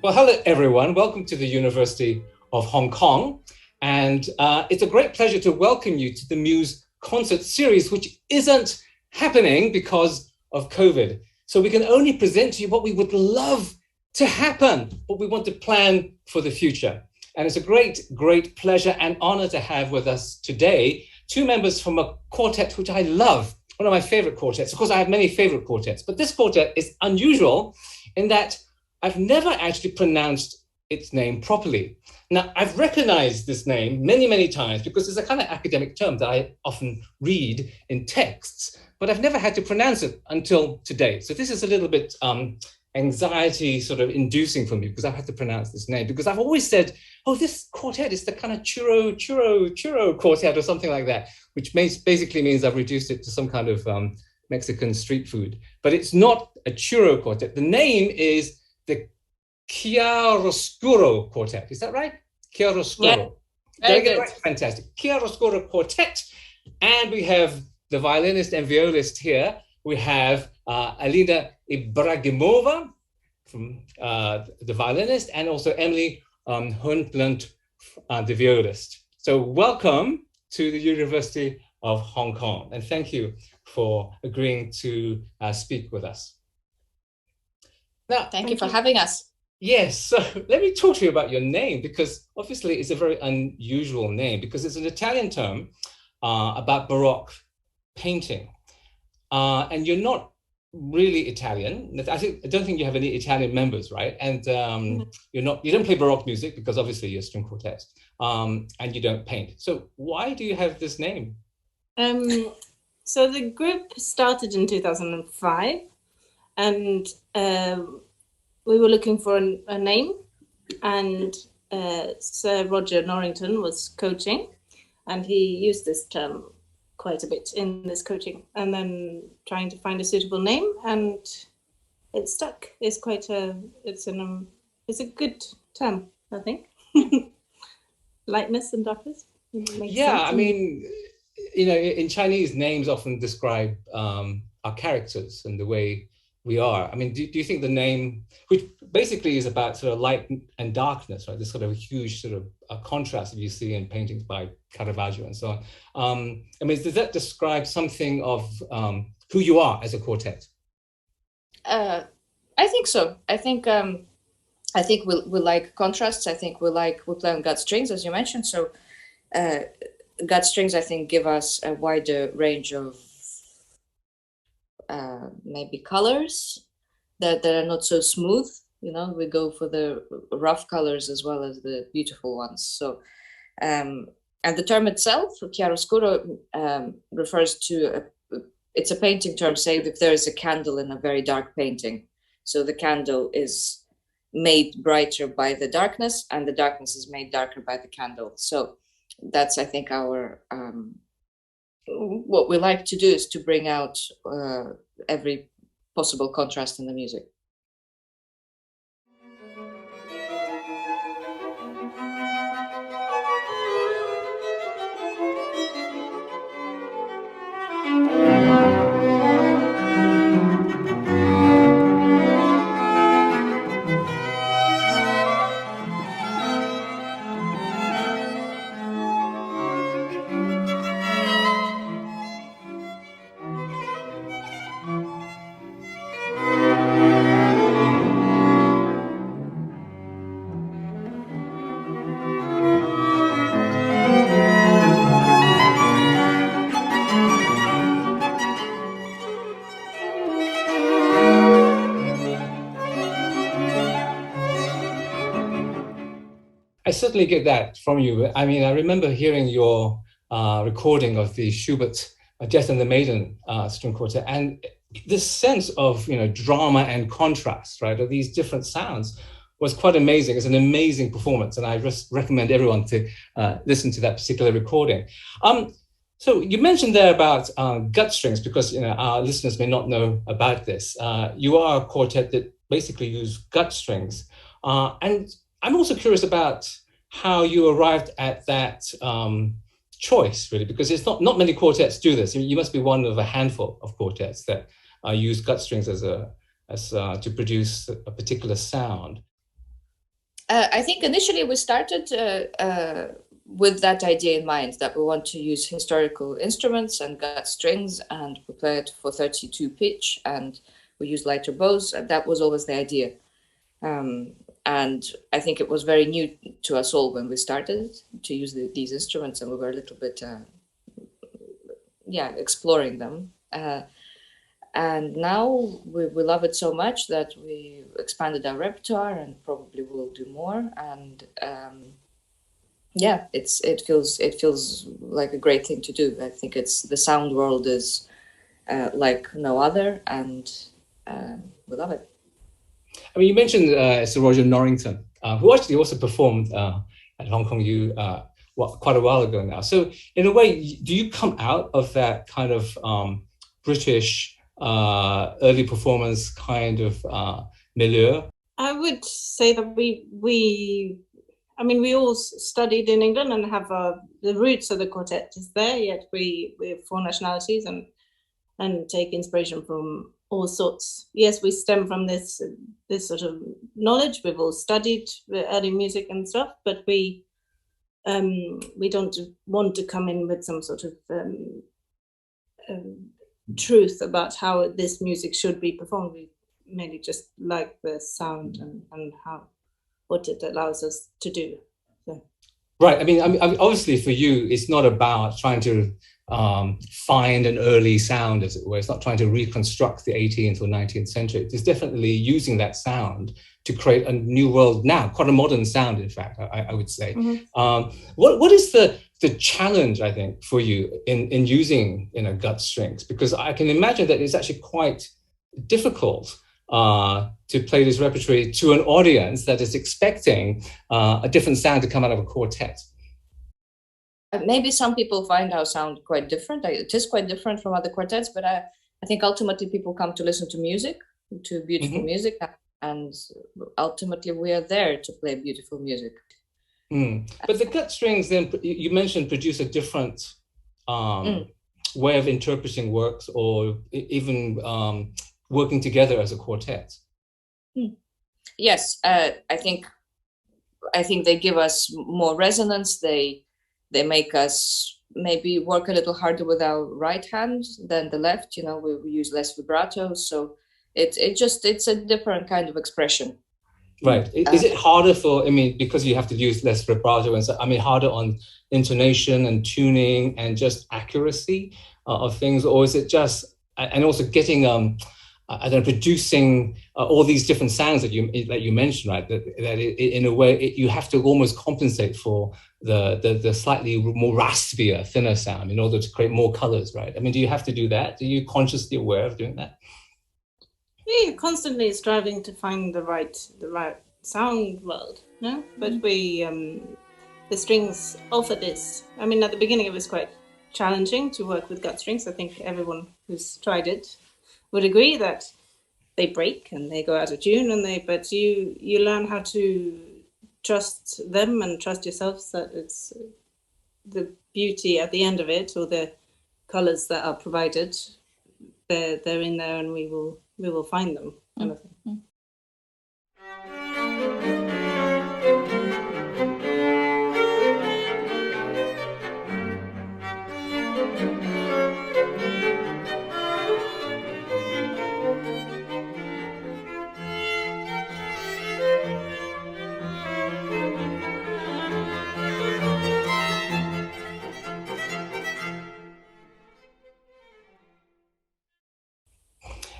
Well, hello, everyone. Welcome to the University of Hong Kong. And it's a great pleasure to welcome you to the Muse concert series, which isn't happening because of COVID. So we can only present to you what we would love to happen, what we want to plan for the future. And it's a great pleasure and honor to have with us today two members from a quartet which I love, one of my favorite quartets. Of course, I have many favorite quartets, but this quartet is unusual in that I've never actually pronounced its name properly. Now, I've recognized this name many times because it's a kind of academic term that I often read in texts, but I've never had to pronounce it until today. So this is a little bit anxiety sort of inducing for me because I've had to pronounce this name, because I've always said, oh, this quartet is the kind of churro quartet or something like that, which basically means I've reduced it to some kind of Mexican street food. But it's not a churro quartet. The name is the Chiaroscuro Quartet. Is that right? Chiaroscuro. Yeah, Did I get it right? Fantastic. Chiaroscuro Quartet. And we have the violinist and violist here. We have Alina Ibragimova, from the violinist, and also Emily Hundlund, the violist. So welcome to the University of Hong Kong. And thank you for agreeing to speak with us. Now, thank you for having us. Yes, so let me talk to you about your name, because obviously it's a very unusual name, because it's an Italian term about Baroque painting. And you're not really Italian. I don't think you have any Italian members, right? And you don't play Baroque music because obviously you're a string quartet, and you don't paint. So why do you have this name? So the group started in 2005, and we were looking for a name, and Sir Roger Norrington was coaching, and he used this term quite a bit in this coaching, and then trying to find a suitable name, and it stuck. It's a good term, I think. Lightness and darkness. Yeah, I mean, in Chinese, names often describe our characters and the way we are. I mean, do you think the name, which basically is about sort of light and darkness, right? This sort of huge sort of contrast that you see in paintings by Caravaggio and so on. I mean, does that describe something of who you are as a quartet? I think so. I think we like contrasts. I think we play on gut strings, as you mentioned. So gut strings, I think, give us a wider range of maybe colors that are not so smooth. We go for the rough colors as well as the beautiful ones. So, and the term itself, chiaroscuro, refers to it's a painting term, say if there is a candle in a very dark painting. So the candle is made brighter by the darkness, and the darkness is made darker by the candle. So that's, I think, our what we like to do is to bring out every possible contrast in the music. I certainly get that from you. I mean, I remember hearing your recording of the Schubert Death and the Maiden string quartet, and this sense of drama and contrast, right, of these different sounds was quite amazing. It's an amazing performance, and I just recommend everyone to listen to that particular recording. So you mentioned there about gut strings, because our listeners may not know about this. You are a quartet that basically use gut strings, and I'm also curious about how you arrived at that choice, really, because it's not many quartets do this. You must be one of a handful of quartets that use gut strings as to produce a particular sound. I think initially we started with that idea in mind, that we want to use historical instruments and gut strings, and we play it for 32 pitch, and we use lighter bows. And that was always the idea. And I think it was very new to us all when we started to use these instruments, and we were a little bit, exploring them. And now we love it so much that we expanded our repertoire and probably will do more. And it feels like a great thing to do. I think the sound world is like no other, and we love it. I mean, you mentioned Sir Roger Norrington, who actually also performed at Hong Kong U quite a while ago now. So in a way, do you come out of that kind of British early performance kind of milieu? I would say that we all studied in England and have the roots of the quartet is there, yet we have four nationalities and take inspiration from all sorts. Yes, we stem from this sort of knowledge. We've all studied early music and stuff, but we don't want to come in with some sort of truth about how this music should be performed. We mainly just like the sound and what it allows us to do. So. Right. I mean, obviously for you, it's not about trying to find an early sound, as it were. It's not trying to reconstruct the 18th or 19th century. It's definitely using that sound to create a new world now, quite a modern sound, in fact, I would say. Mm-hmm. What is the challenge, I think, for you in using gut strings? Because I can imagine that it's actually quite difficult to play this repertoire to an audience that is expecting a different sound to come out of a quartet. Maybe some people find our sound quite different. It is quite different from other quartets, but I think ultimately people come to listen to music, to beautiful mm-hmm. music, and ultimately we are there to play beautiful music. But the gut strings, then, you mentioned, produce a different way of interpreting works, or even working together as a quartet. Yes, I think they give us more resonance. They make us maybe work a little harder with our right hand than the left. We use less vibrato, so it's a different kind of expression. Right. Is it harder because you have to use less vibrato and so, harder on intonation and tuning and just accuracy of things, or is it just, and also getting, producing all these different sounds that you mentioned, right? That in a way, you have to almost compensate for the slightly more raspier, thinner sound in order to create more colors, right? Do you have to do that? Are you consciously aware of doing that? We're constantly striving to find the right sound world, no? But the strings offer this. At the beginning it was quite challenging to work with gut strings. I think everyone who's tried it would agree that they break and they go out of tune, but you learn how to trust them and trust yourself, that it's the beauty at the end of it, or the colors that are provided, they're in there, and we will find them, kind of thing.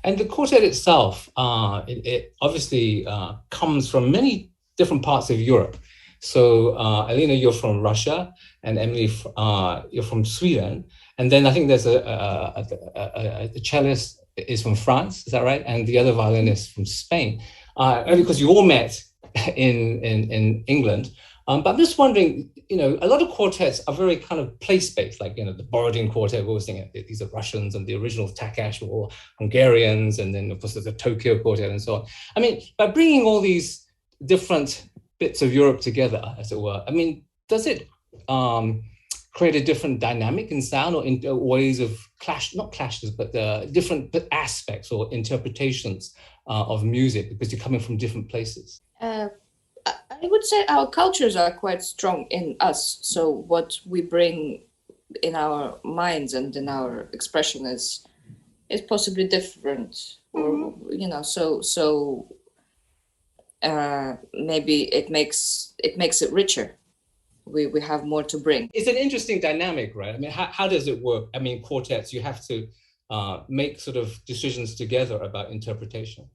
And the quartet itself, it obviously comes from many different parts of Europe. So Alina, you're from Russia, and Emily, you're from Sweden. And then I think there's a cellist is from France, is that right? And the other violinist from Spain. Because you all met in England. But I'm just wondering, a lot of quartets are very kind of place-based, like, the Borodin Quartet, we were saying these are Russians, and the original Takash were all Hungarians, and then, of course, there's the Tokyo Quartet and so on. By bringing all these different bits of Europe together, as it were, does it create a different dynamic in sound, or in ways of not clashes, but different aspects or interpretations of music, because you're coming from different places? I would say our cultures are quite strong in us. So what we bring in our minds and in our expression is possibly different, or maybe it makes it richer. We have more to bring. It's an interesting dynamic, right? I mean, how does it work? I mean, quartets, you have to make sort of decisions together about interpretation.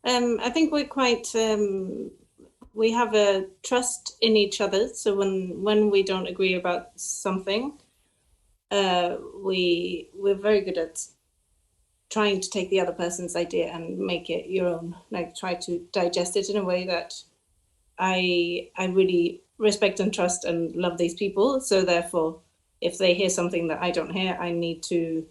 I think we're quite, we have a trust in each other. So when we don't agree about something, we're very good at trying to take the other person's idea and make it your own, like try to digest it in a way that I really respect and trust and love these people. So therefore, if they hear something that I don't hear, I need to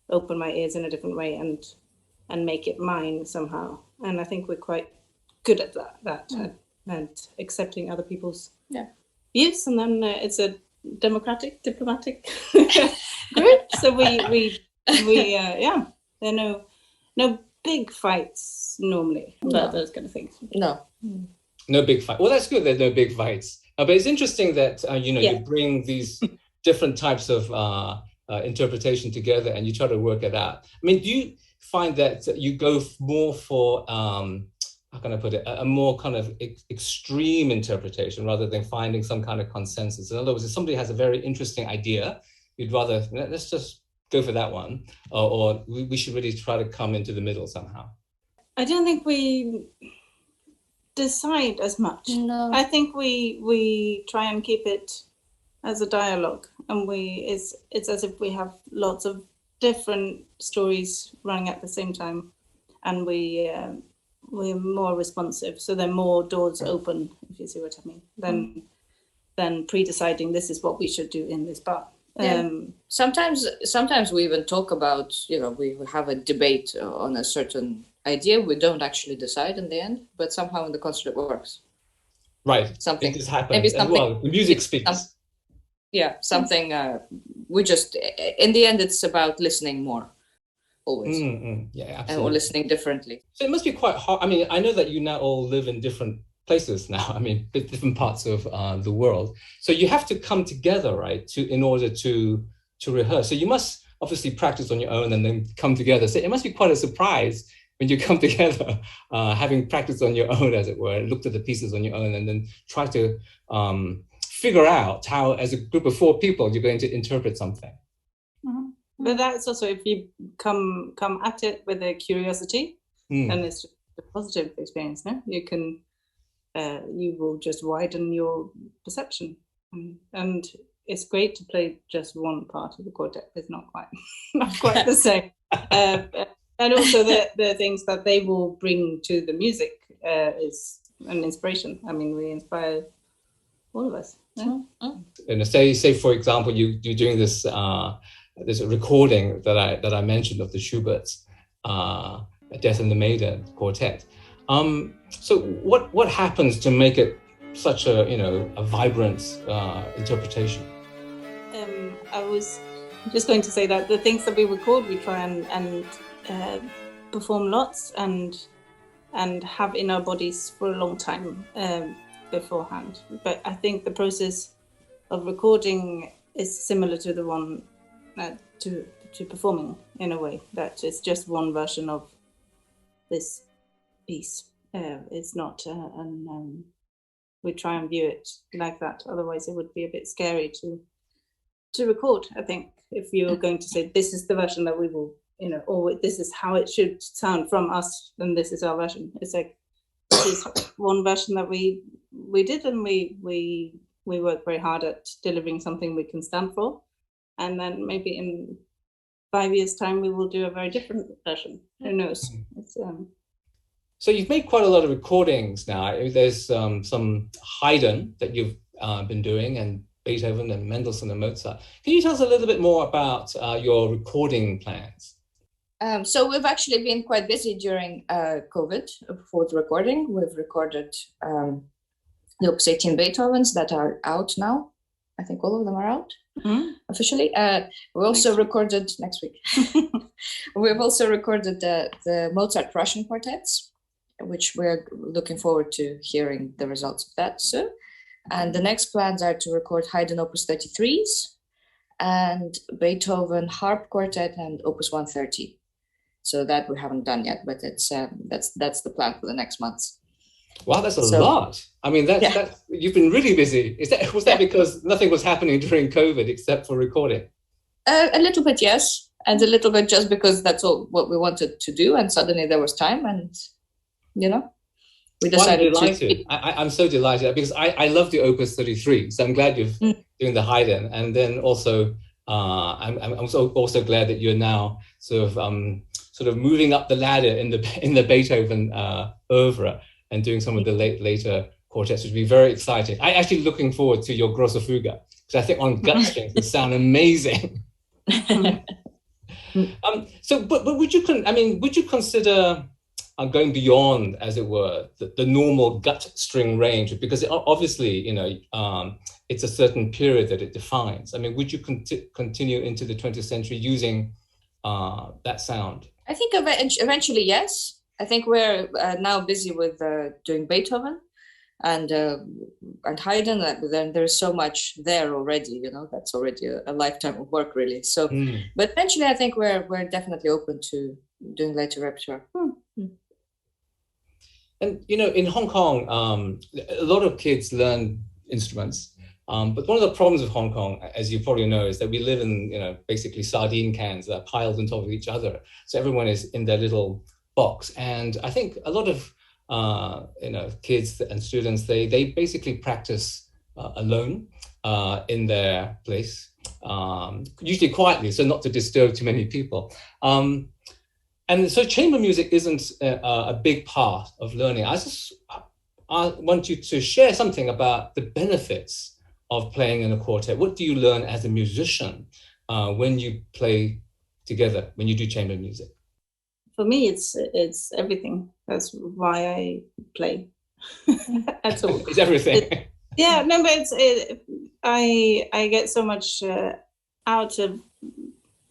open my ears in a different way and make it mine somehow. And I think we're quite good at that and accepting other people's views. And then it's a democratic, diplomatic group. So we there are no big fights normally about those kind of things. No big fight. Well, that's good. There's no big fights. But it's interesting that you bring these different types of interpretation together and you try to work it out. I mean, do you find that you go more for how can I put it, a more kind of extreme interpretation rather than finding some kind of consensus? In other words, if somebody has a very interesting idea, you'd rather let's just go for that one, or we should really try to come into the middle somehow. I don't think we decide as much. No. I think we try and keep it as a dialogue, and it's as if we have lots of different stories running at the same time, and we're more responsive, so there are more doors open, if you see what I mean, than pre-deciding this is what we should do in this part. Sometimes we even talk about, we have a debate on a certain idea. We don't actually decide in the end, but somehow in the concert it works. Right. Something just happens. Maybe something. Well, the music speaks. Something. We just, in the end, it's about listening more. Always. Yeah, absolutely. Or listening differently. So it must be quite hard. I mean, I know that you now all live in different places now. I mean, different parts of the world. So you have to come together, right, in order to rehearse. So you must obviously practice on your own and then come together. So it must be quite a surprise when you come together, having practiced on your own, as it were, and looked at the pieces on your own, and then try to figure out how, as a group of 4 people, you're going to interpret something. Mm-hmm. But that's also if you come at it with a curiosity, and it's just a positive experience. No, you can, you will just widen your perception, and it's great to play just one part of the quartet. It's not quite the same. And also the things that they will bring to the music is an inspiration. I mean, we inspire all of us. Yeah? And say for example, you're doing this this recording that I mentioned of the Schubert's Death and the Maiden quartet. So what happens to make it such a vibrant interpretation? I was just going to say that the things that we record, we try and perform lots and have in our bodies for a long time beforehand. But I think the process of recording is similar to the one to performing, in a way, that it's just one version of this piece. It's not we try and view it like that, otherwise it would be a bit scary to record. I think if you're going to say this is the version that we will, or this is how it should sound from us, then this is our version. It's like, this is one version that we did, and we work very hard at delivering something we can stand for, and then maybe in 5 years' time we will do a very different version. Who knows? It's, So you've made quite a lot of recordings now. There's some Haydn that you've been doing, and Beethoven and Mendelssohn and Mozart. Can you tell us a little bit more about your recording plans? So we've actually been quite busy during COVID for the recording. We've recorded the Opus 18 Beethovens that are out now. I think all of them are out officially. We also recorded next week. We've also recorded the Mozart Russian quartets. which we're looking forward to hearing the results of that soon. And the next plans are to record Haydn Opus 33s and Beethoven Harp Quartet and Opus 130. So that we haven't done yet, but it's that's the plan for the next months. Wow, that's a lot. I mean, that's you've been really busy. Was that because nothing was happening during COVID except for recording? A little bit, yes, and a little bit just because that's all what we wanted to do, and suddenly there was time, and we decided to. I'm so delighted because I love the Opus 33, so I'm glad you're doing the Haydn, and then also I'm also glad that you're now sort of moving up the ladder in the Beethoven oeuvre and doing some of the later quartets, which would be very exciting. I'm actually looking forward to your Grosse Fuge, because I think on gut strings it sound amazing. But would you consider going beyond, as it were, the normal gut string range? Because obviously, it's a certain period that it defines. I mean, would you continue into the 20th century using that sound? I think eventually, yes. I think we're now busy with doing Beethoven and Haydn. Then there's so much there already. That's already a lifetime of work, really. So, but eventually, I think we're definitely open to doing later repertoire. And in Hong Kong, a lot of kids learn instruments. But one of the problems with Hong Kong, as you probably know, is that we live in, basically sardine cans that are piled on top of each other. So everyone is in their little box. And I think a lot of, kids and students, they basically practice alone in their place, usually quietly, so not to disturb too many people. And so chamber music isn't a big part of learning. I want you to share something about the benefits of playing in a quartet. What do you learn as a musician when you play together, when you do chamber music? For me, it's everything. That's why I play. That's all. It's everything. But I get so much out of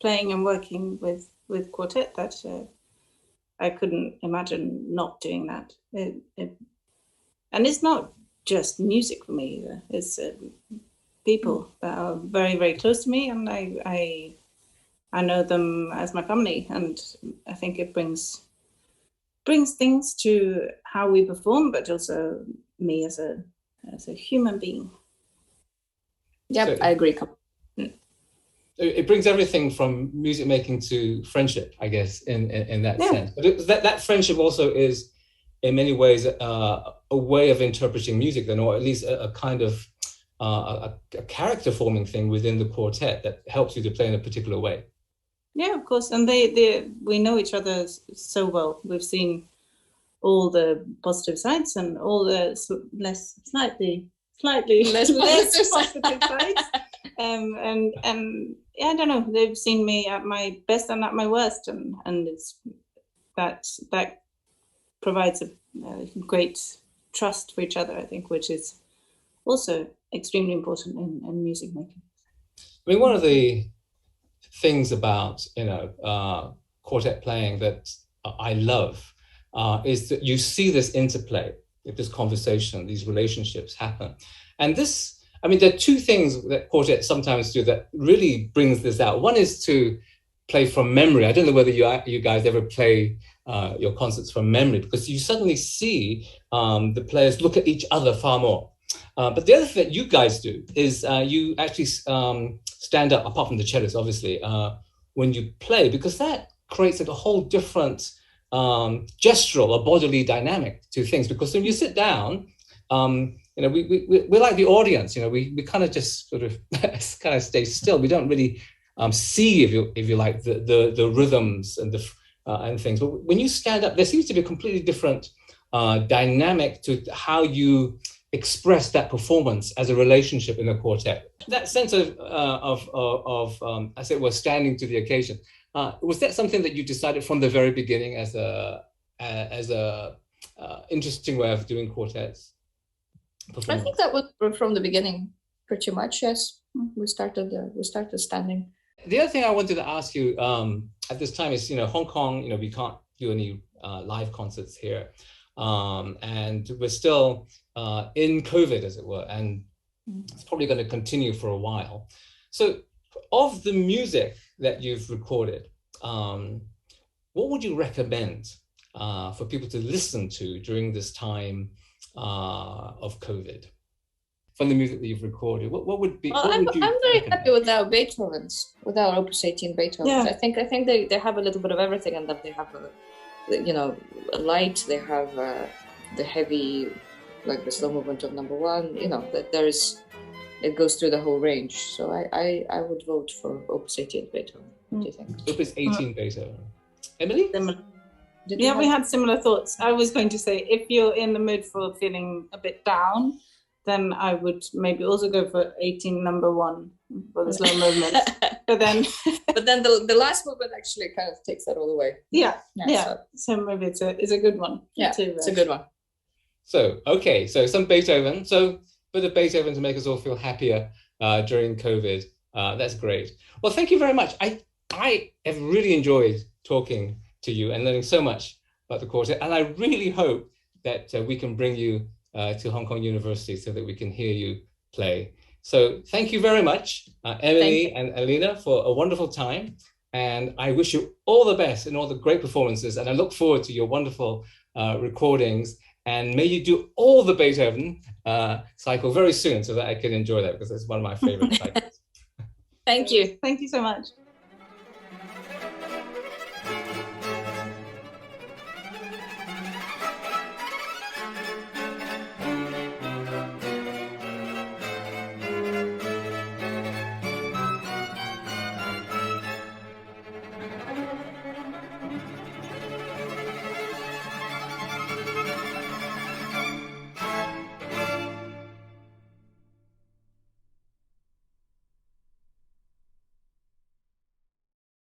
playing and working with quartet that I couldn't imagine not doing that. And it's not just music for me either. It's people that are very, very close to me, and I know them as my family, and I think it brings things to how we perform, but also me as a human being. Yep, so I agree. It brings everything from music making to friendship, I guess, in that sense. But that friendship also is, in many ways, a way of interpreting music, then, or at least a kind of a character forming thing within the quartet that helps you to play in a particular way. Yeah, of course. And we know each other so well. We've seen all the positive sides and all the slightly less positive sides. And I don't know. They've seen me at my best and at my worst, and it's that provides a great trust for each other, I think, which is also extremely important in music making. I mean, one of the things about quartet playing that I love is that you see this interplay, this conversation, these relationships happen. And there are two things that quartet sometimes do that really brings this out. One is to play from memory. I don't know whether you guys ever play your concerts from memory, because you suddenly see the players look at each other far more. But the other thing that you guys do is you actually stand up, apart from the cellists, obviously, when you play, because that creates a whole different gestural or bodily dynamic to things. Because when you sit down, we're like the audience. We kind of just sort of kind of stay still. We don't really see, if you like, the rhythms and and things. But when you stand up, there seems to be a completely different dynamic to how you express that performance as a relationship in a quartet. That sense of I say, was standing to the occasion. Was that something that you decided from the very beginning as a interesting way of doing quartets? I think that was from the beginning, pretty much. Yes, we started standing. The other thing I wanted to ask you at this time is, Hong Kong. We can't do any live concerts here. and we're still in COVID, as it were, and it's probably going to continue for a while. So of the music that you've recorded, what would you recommend for people to listen to during this time of COVID? From the music that you've recorded, what would be? Well, I'm very happy with our Beethovens, with our Opus 18 Beethovens. Yeah. I think they have a little bit of everything in them. They have a light. They have the heavy, like the slow movement of number one. That it goes through the whole range. So I would vote for Opus 18 Beethoven. What do you think? Opus 18 Beethoven. Emily? Yeah, we had similar thoughts. I was going to say, if you're in the mood for feeling a bit down, then I would maybe also go for 18 number one for the slow movement. But then the last movement actually kind of takes that all the way. Yeah. So maybe it's a good one. Yeah, it's a good one. So some Beethoven. So bit of Beethoven to make us all feel happier during COVID. That's great. Well, thank you very much. I have really enjoyed talking to you and learning so much about the quartet, and I really hope that we can bring you to Hong Kong University so that we can hear you play. So thank you very much, Emily and Alina, for a wonderful time. And I wish you all the best in all the great performances. And I look forward to your wonderful recordings. And may you do all the Beethoven cycle very soon so that I can enjoy that, because it's one of my favorite cycles. Thank you. Thank you so much.